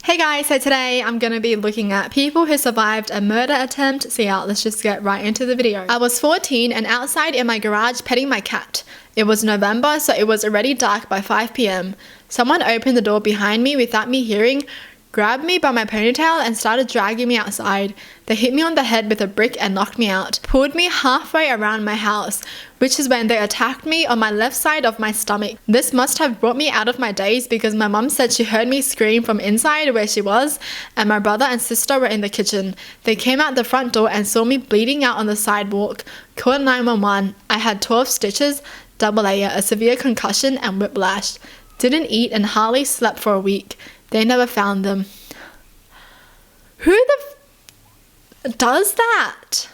Hey guys, so today I'm going to be looking at people who survived a murder attempt. So yeah, let's just get right into the video. I was 14 and outside in my garage petting my cat. It was November, so it was already dark by 5 p.m. Someone opened the door behind me without me hearing, grabbed me by my ponytail and started dragging me outside. They hit me on the head with a brick and knocked me out. Pulled me halfway around my house, which is when they attacked me on my left side of my stomach. This must have brought me out of my daze because my mum said she heard me scream from inside where she was, and my brother and sister were in the kitchen. They came out the front door and saw me bleeding out on the sidewalk. Called 911. I had 12 stitches, double layer, a severe concussion and whiplash. Didn't eat and hardly slept for a week. They never found them. Who the does that?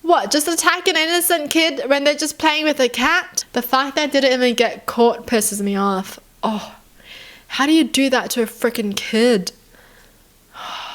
What, just attack an innocent kid when they're just playing with a cat? The fact that I didn't even get caught pisses me off. Oh, how do you do that to a freaking kid?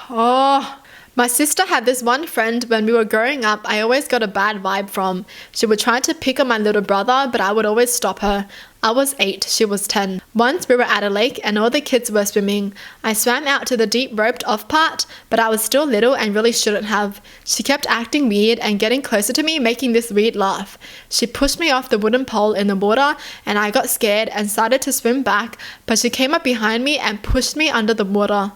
Oh, my sister had this one friend when we were growing up I always got a bad vibe from. She would try to pick on my little brother, but I would always stop her. I was 8, she was 10. Once we were at a lake and all the kids were swimming. I swam out to the deep roped off part, but I was still little and really shouldn't have. She kept acting weird and getting closer to me, making this weird laugh. She pushed me off the wooden pole in the water and I got scared and started to swim back, but she came up behind me and pushed me under the water.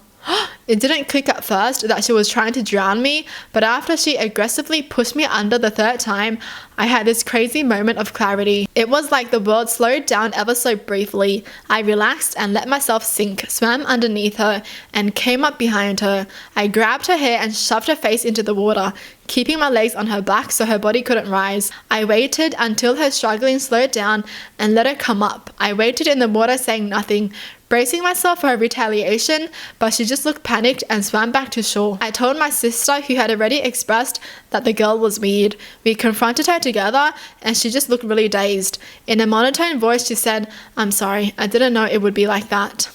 It didn't click at first that she was trying to drown me, but after she aggressively pushed me under the third time, I had this crazy moment of clarity. It was like the world slowed down ever so briefly. I relaxed and let myself sink, swam underneath her, and came up behind her. I grabbed her hair and shoved her face into the water, keeping my legs on her back so her body couldn't rise. I waited until her struggling slowed down and let her come up. I waited in the water saying nothing, bracing myself for a retaliation, but she just looked panicked and swam back to shore. I told my sister, who had already expressed that the girl was weird. We confronted her together and she just looked really dazed. In a monotone voice she said, "I'm sorry, I didn't know it would be like that."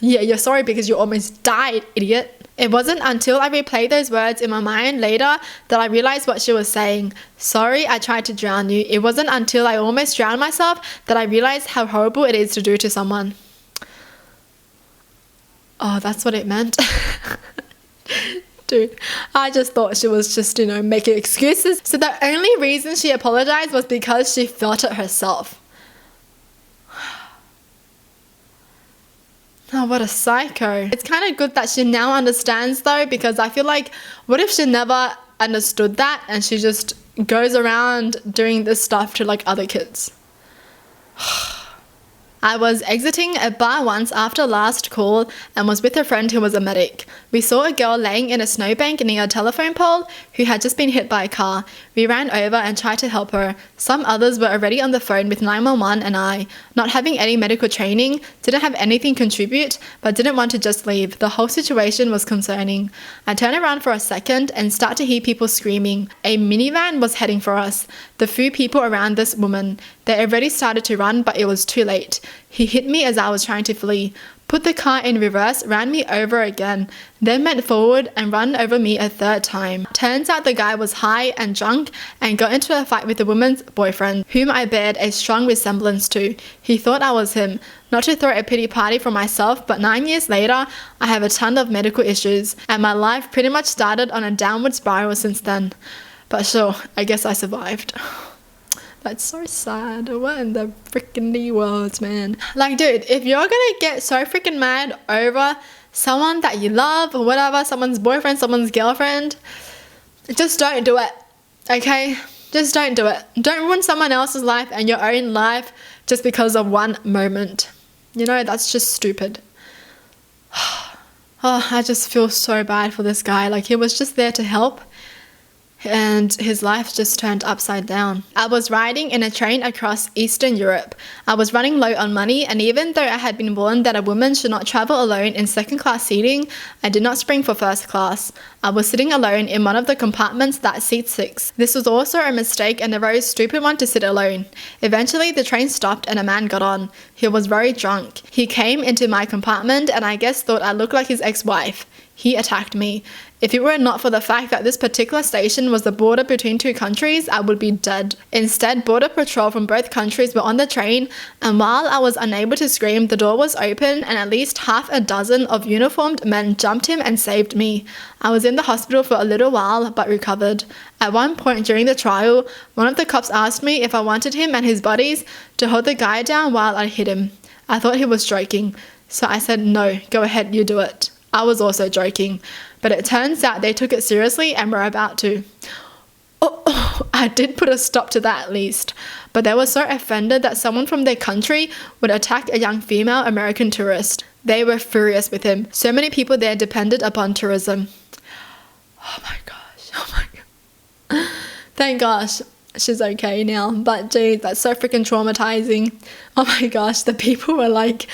Yeah, you're sorry because you almost died, idiot. It wasn't until I replayed those words in my mind later that I realized what she was saying. Sorry, I tried to drown you. It wasn't until I almost drowned myself that I realized how horrible it is to do to someone. Oh, that's what it meant. Dude, I just thought she was just, making excuses. So the only reason she apologized was because she felt it herself. Oh, what a psycho. It's kind of good that she now understands though, because I feel like, what if she never understood that and she just goes around doing this stuff to like other kids? I was exiting a bar once after last call and was with a friend who was a medic. We saw a girl laying in a snowbank near a telephone pole who had just been hit by a car. We ran over and tried to help her. Some others were already on the phone with 911 and I, not having any medical training, didn't have anything contribute, but didn't want to just leave. The whole situation was concerning. I turned around for a second and start to hear people screaming. A minivan was heading for us. The few people around this woman, they already started to run, but it was too late. He hit me as I was trying to flee, put the car in reverse, ran me over again, then went forward and ran over me a third time. Turns out the guy was high and drunk and got into a fight with the woman's boyfriend, whom I bared a strong resemblance to. He thought I was him. Not to throw a pity party for myself, but 9 years later, I have a ton of medical issues, and my life pretty much started on a downward spiral since then. But sure, I guess I survived. That's so sad. What in the freaking world, man? Like, dude, if you're gonna get so freaking mad over someone that you love or whatever, someone's boyfriend, someone's girlfriend, just don't do it, okay? Just don't do it. Don't ruin someone else's life and your own life just because of one moment. That's just stupid. Oh, I just feel so bad for this guy. Like, he was just there to help, and his life just turned upside down. I was riding in a train across Eastern Europe. I was running low on money, and even though I had been warned that a woman should not travel alone in second-class seating, I did not spring for first class. I was sitting alone in one of the compartments that seats 6. This was also a mistake and a very stupid one to sit alone. Eventually, the train stopped and a man got on. He was very drunk. He came into my compartment and I guess thought I looked like his ex-wife. he attacked me. If it were not for the fact that this particular station was the border between two countries, I would be dead. Instead, border patrol from both countries were on the train, and while I was unable to scream, the door was open and at least half a dozen of uniformed men jumped him and saved me. I was in the hospital for a little while, but recovered. At one point during the trial, one of the cops asked me if I wanted him and his buddies to hold the guy down while I hit him. I thought he was joking, so I said, "No, go ahead, you do it." I was also joking, but it turns out they took it seriously and were about to. I did put a stop to that at least, but they were so offended that someone from their country would attack a young female American tourist. They were furious with him. So many people there depended upon tourism. Oh my gosh. Thank gosh she's okay now, but geez, that's so freaking traumatizing. Oh my gosh, the people were like,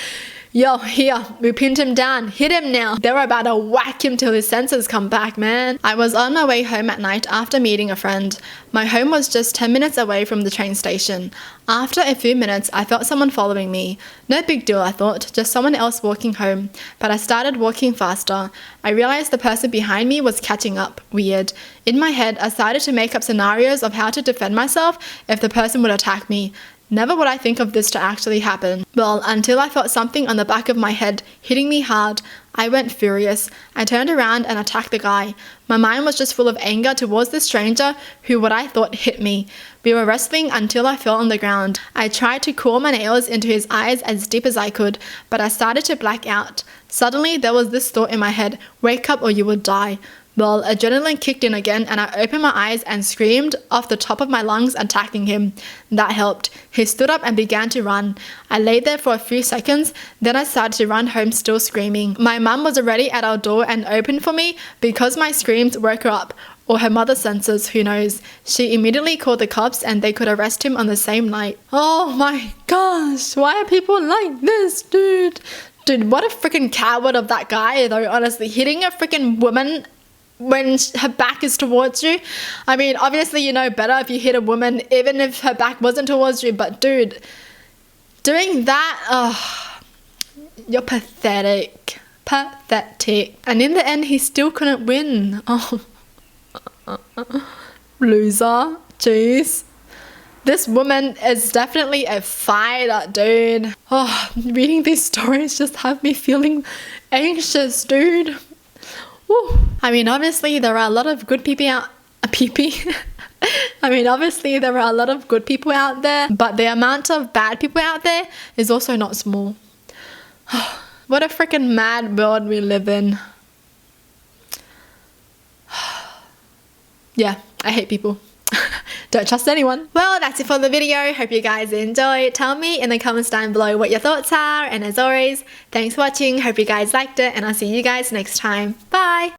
"Yo, here, we pinned him down, hit him now." They were about to whack him till his senses come back, man. I was on my way home at night after meeting a friend. My home was just 10 minutes away from the train station. After a few minutes, I felt someone following me. No big deal, I thought, just someone else walking home. But I started walking faster. I realized the person behind me was catching up. Weird. In my head, I started to make up scenarios of how to defend myself if the person would attack me. Never would I think of this to actually happen. Well, until I felt something on the back of my head hitting me hard, I went furious. I turned around and attacked the guy. My mind was just full of anger towards this stranger who what I thought hit me. We were wrestling until I fell on the ground. I tried to core my nails into his eyes as deep as I could, but I started to black out. Suddenly, there was this thought in my head, "Wake up or you will die." Well, adrenaline kicked in again and I opened my eyes and screamed off the top of my lungs, attacking him. That helped. He stood up and began to run. I lay there for a few seconds, then I started to run home still screaming. My mum was already at our door and opened for me because my screams woke her up. Or her mother's senses, who knows. She immediately called the cops and they could arrest him on the same night. Oh my gosh, why are people like this, dude? Dude, what a freaking coward of that guy though, honestly. Hitting a freaking woman when her back is towards you. I mean, obviously you know better if you hit a woman even if her back wasn't towards you, but dude, doing that, you're pathetic. Pathetic. And in the end he still couldn't win. Oh, loser. Jeez. This woman is definitely a fighter, dude. Oh, reading these stories just have me feeling anxious, dude. Woo. I mean, obviously there are a lot of good people out. I mean, obviously there are a lot of good people out there, but the amount of bad people out there is also not small. What a freaking mad world we live in. Yeah, I hate people. Don't trust anyone. Well, that's it for the video. Hope you guys enjoyed. Tell me in the comments down below what your thoughts are. And as always, thanks for watching. Hope you guys liked it. And I'll see you guys next time. Bye.